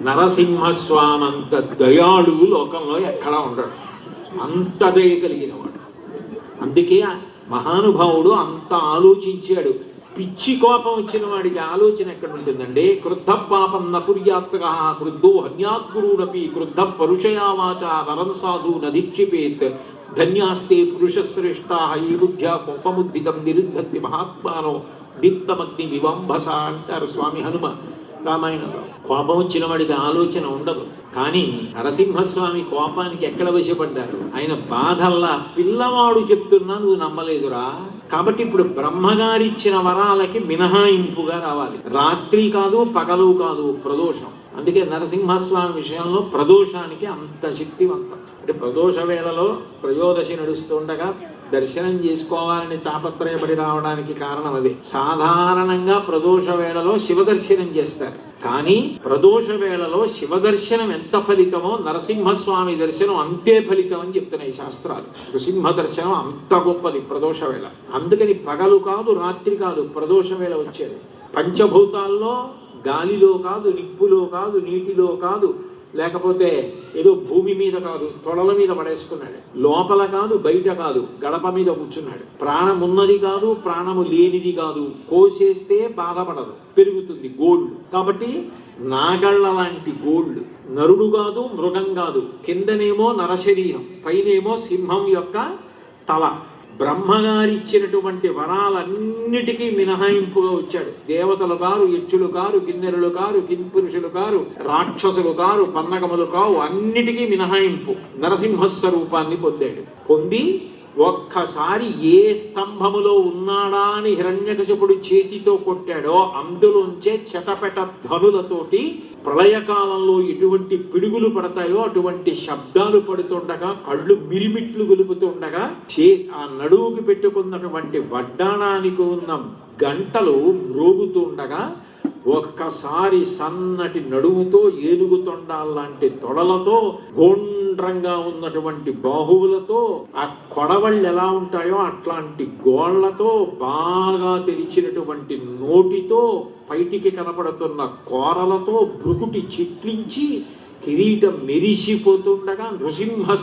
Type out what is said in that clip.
నరసింహస్వామంత దయాళువు లోకంలో ఎక్కడా ఉండడు, అంత దయ కలిగిన వాడు. అందుకే మహానుభావుడు అంత ఆలోచించాడు. పిచ్చి కోపం వచ్చిన వాడికి ఆలోచన ఎక్కడ ఉంటుందండి? క్రుద్ధ పాపం నకుర్యాత్క క్రుద్ధో హన్యాద్గురునపి క్రుద్ధ పరుషయా వాచ నరం సాధు నదీక్షిపేత్ ధన్యాస్తే పురుషశ్రేష్టా ఈ బుద్ధ్యా కోపముద్దితం నిరుద్ధంతి మహాత్మానో దీప్తమగ్ని వివంభస అంటారు స్వామి హనుమ రామాయణంలో. కోపం వచ్చిన వాడికి ఆలోచన ఉండదు. కానీ నరసింహస్వామి కోపానికి ఎక్కడ వశపడ్డారు? ఆయన బాధల్లా పిల్లవాడు చెప్తున్నా నువ్వు నమ్మలేదురా, కాబట్టి ఇప్పుడు బ్రహ్మగారిచ్చిన వరాలకి మినహాయింపుగా రావాలి. రాత్రి కాదు పగలు కాదు, ప్రదోషం. అందుకే నరసింహస్వామి విషయంలో ప్రదోషానికి అంత శక్తివంతం. అంటే ప్రదోష వేళలో త్రయోదశి నడుస్తుండగా దర్శనం చేసుకోవాలని తాపత్రయపడి రావడానికి కారణం అదే. సాధారణంగా ప్రదోష వేళలో శివదర్శనం చేస్తారు, కానీ ప్రదోష వేళలో శివదర్శనం ఎంత ఫలితమో నరసింహస్వామి దర్శనం అంతే ఫలితం అని చెప్తున్నాయి శాస్త్రాలు. నృసింహ దర్శనం అంత గొప్పది ప్రదోష వేళ. అందుకని పగలు కాదు రాత్రి కాదు, ప్రదోష వేళ వచ్చేది. పంచభూతాల్లో గాలిలో కాదు, నిప్పులో కాదు, నీటిలో కాదు, లేకపోతే ఏదో భూమి మీద కాదు, తొడల మీద పడేసుకున్నాడు. లోపల కాదు బయట కాదు, గడప మీద కూర్చున్నాడు. ప్రాణం ఉన్నది కాదు, ప్రాణము లేనిది కాదు. కోసేస్తే బాధపడదు, పెరుగుతుంది గోల్డ్. కాబట్టి నాగళ్ళ లాంటి గోల్డ్. నరుడు కాదు, మృగం కాదు. కిందనేమో నరశరీరం, పైనేమో సింహం యొక్క తల. బ్రహ్మగారిచ్చినటువంటి వరాలన్నిటికీ మినహాయింపుగా వచ్చాడు. దేవతలు కారు, యక్షులు కారు, కిన్నెరులు కారు, కింపురుషులు కారు, రాక్షసులు కారు, పన్నగములు కావు, అన్నిటికీ మినహాయింపు. నరసింహస్వరూపాన్ని పొందాడు. పొంది ఒక్కసారి ఏ స్తంభములో ఉన్నాడా అని హిరణ్యకశిపుడు చేతితో కొట్టాడో అందులోంచే చటపెట ధనులతోటి ప్రళయకాలంలో ఎటువంటి పిడుగులు పడతాయో అటువంటి శబ్దాలు పడుతుండగా, కళ్ళు మిరిమిట్లు గొలుపుతుండగా, ఆ నడువుకి పెట్టుకున్నటువంటి వడ్డాణానికి ఉన్న గంటలు మ్రోగుతుండగా ఒక్కసారి సన్నటి నడుముతో, ఏనుగు తొండాల్లాంటి తొడలతో, గోండ్రంగా ఉన్నటువంటి బాహువులతో, ఆ కొడవళ్ళు ఎలా ఉంటాయో అట్లాంటి గోళ్లతో, బాగా తెరిచినటువంటి నోటితో, పైటికి కనపడుతున్న కోరలతో, భృకుటి చిట్లించి కిరీటం మెరిసిపోతుండగా నృసింహ